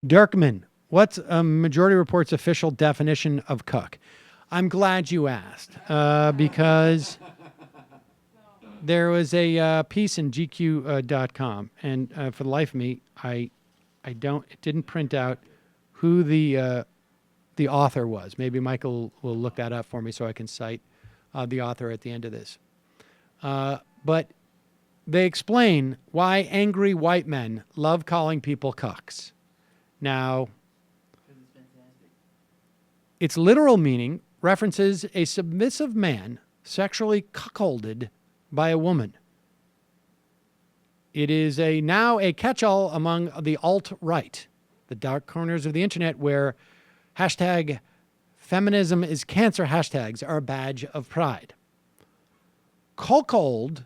Dirkman, what's a Majority Report's official definition of cuck? I'm glad you asked because there was a piece in GQ.com, and for the life of me, it didn't print out who the author was. Maybe Michael will look that up for me so I can cite the author at the end of this. But they explain why angry white men love calling people cucks. Now, its literal meaning references a submissive man sexually cuckolded by a woman. It is now a catch-all among the alt-right, the dark corners of the internet where hashtag feminism is cancer hashtags are a badge of pride. Cuckold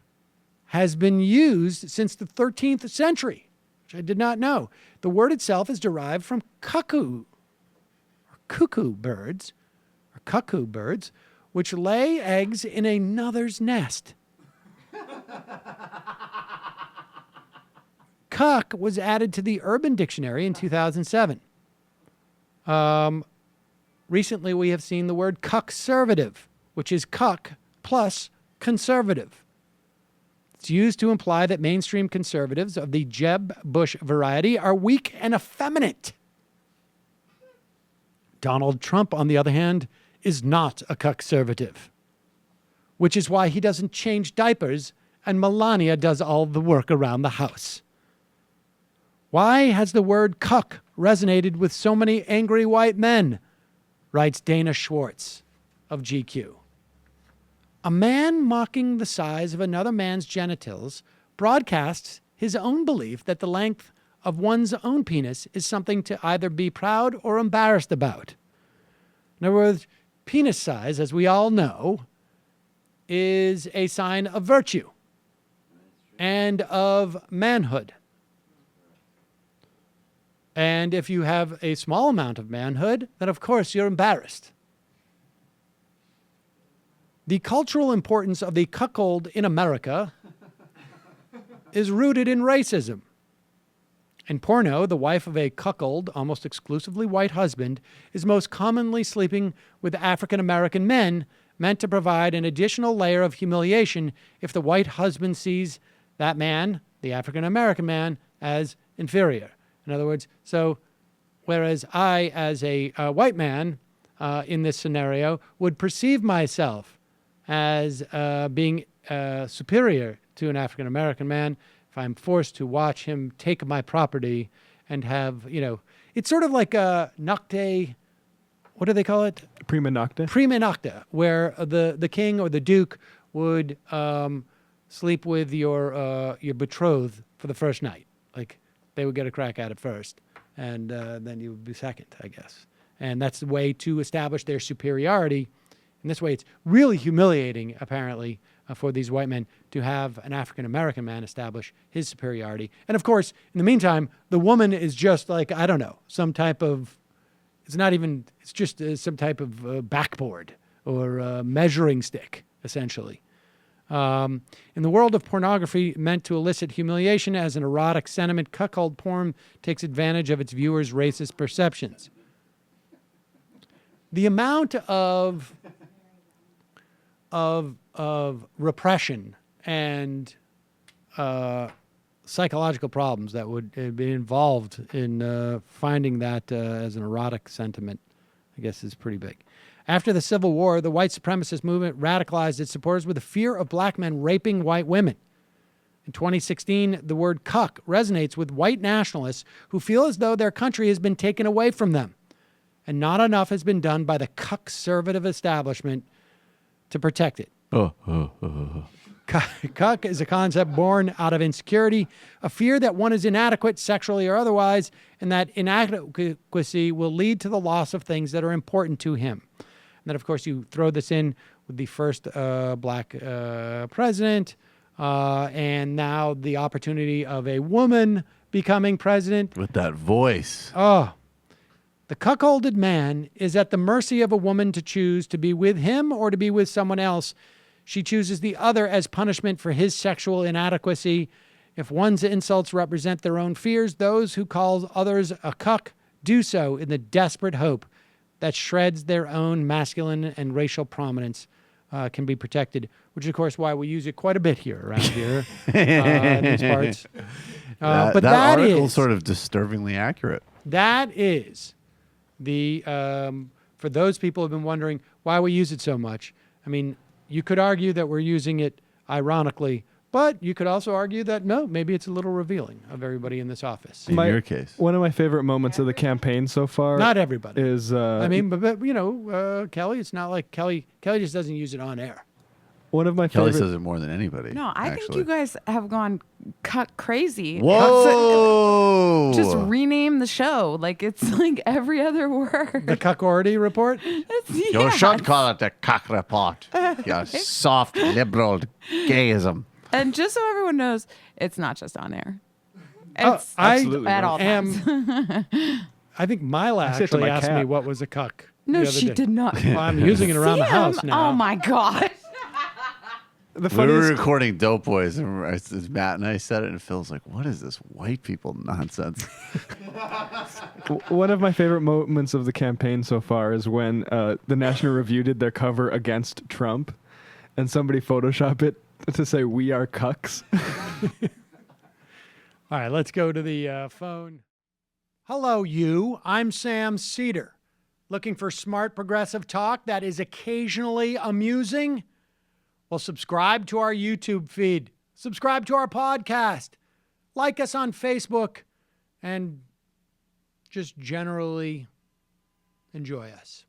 has been used since the 13th century, which I did not know. The word itself is derived from cuckoo birds, which lay eggs in another's nest. Cuck was added to the Urban Dictionary in 2007. Recently, we have seen the word cuckservative, which is cuck plus conservative. It's used to imply that mainstream conservatives of the Jeb Bush variety are weak and effeminate. Donald Trump, on the other hand, is not a cuckservative, which is why he doesn't change diapers and Melania does all the work around the house. Why has the word cuck resonated with so many angry white men? Writes Dana Schwartz of GQ. A man mocking the size of another man's genitals broadcasts his own belief that the length of one's own penis is something to either be proud or embarrassed about. In other words, penis size, as we all know, is a sign of virtue and of manhood. And if you have a small amount of manhood, then of course you're embarrassed. The cultural importance of the cuckold in America is rooted in racism. In porno, the wife of a cuckold, almost exclusively white husband, is most commonly sleeping with African-American men, meant to provide an additional layer of humiliation if the white husband sees that man, the African-American man, as inferior. In other words, so whereas I, as a white man in this scenario, would perceive myself as being superior to an African-American man, if I'm forced to watch him take my property and have, it's sort of like a nocte, what do they call it? Prima nocta. Prima nocta, where the king or the duke would sleep with your betrothed for the first night. Like, they would get a crack at it first, and then you would be second, I guess. And that's the way to establish their superiority. In this way, it's really humiliating, apparently, for these white men to have an African-American man establish his superiority. And, of course, in the meantime, the woman is just like, I don't know, some type of, it's just some type of backboard or measuring stick, essentially. In the world of pornography meant to elicit humiliation as an erotic sentiment, cuckold porn takes advantage of its viewers' racist perceptions. The amount of repression and psychological problems that would be involved in finding that as an erotic sentiment, I guess, is pretty big. After the Civil War, the white supremacist movement radicalized its supporters with the fear of black men raping white women. In 2016, the word cuck resonates with white nationalists who feel as though their country has been taken away from them, and not enough has been done by the cuck-servative establishment to protect it. Cuck is a concept born out of insecurity, a fear that one is inadequate sexually or otherwise, and that inadequacy will lead to the loss of things that are important to him. And then, of course, you throw this in with the first black president, and now the opportunity of a woman becoming president. With that voice. Oh. The cuckolded man is at the mercy of a woman to choose to be with him or to be with someone else. She chooses the other as punishment for his sexual inadequacy. If one's insults represent their own fears, those who call others a cuck do so in the desperate hope that shreds their own masculine and racial prominence can be protected, which is, of course, why we use it quite a bit here around here in these parts. But that article is sort of disturbingly accurate. That is the for those people who have been wondering why we use it so much. I mean, you could argue that we're using it ironically, but you could also argue that no, maybe it's a little revealing of everybody in this office. In your case, one of my favorite moments of the campaign so far. Not everybody is. I mean, but you know, Kelly. It's not like Kelly. Kelly just doesn't use it on air. One of my Kelly favorite. says it more than anybody. No, I think actually. you guys have gone Cuck crazy. Whoa! Just rename the show. Like it's like every other word. The Cuckordy report. You should call it the Cuck report. You soft liberal gayism. And just so everyone knows, it's not just on air. It's absolutely at all times. I think Mila I say it to actually my asked cat. me what was a cuck. No, the other she day. did not. Well, I'm using it around the house now. Oh my god. The We were funniest. recording Dope Boys, and Matt and I said it, and Phil's like, "What is this white people nonsense?" One of my favorite moments of the campaign so far is when the National Review did their cover against Trump, and somebody photoshopped it to say "We are cucks." All right, let's go to the phone. Hello, you. I'm Sam Seder. Looking for smart progressive talk that is occasionally amusing? Well, subscribe to our YouTube feed. Subscribe to our podcast. Like us on Facebook. And just generally enjoy us.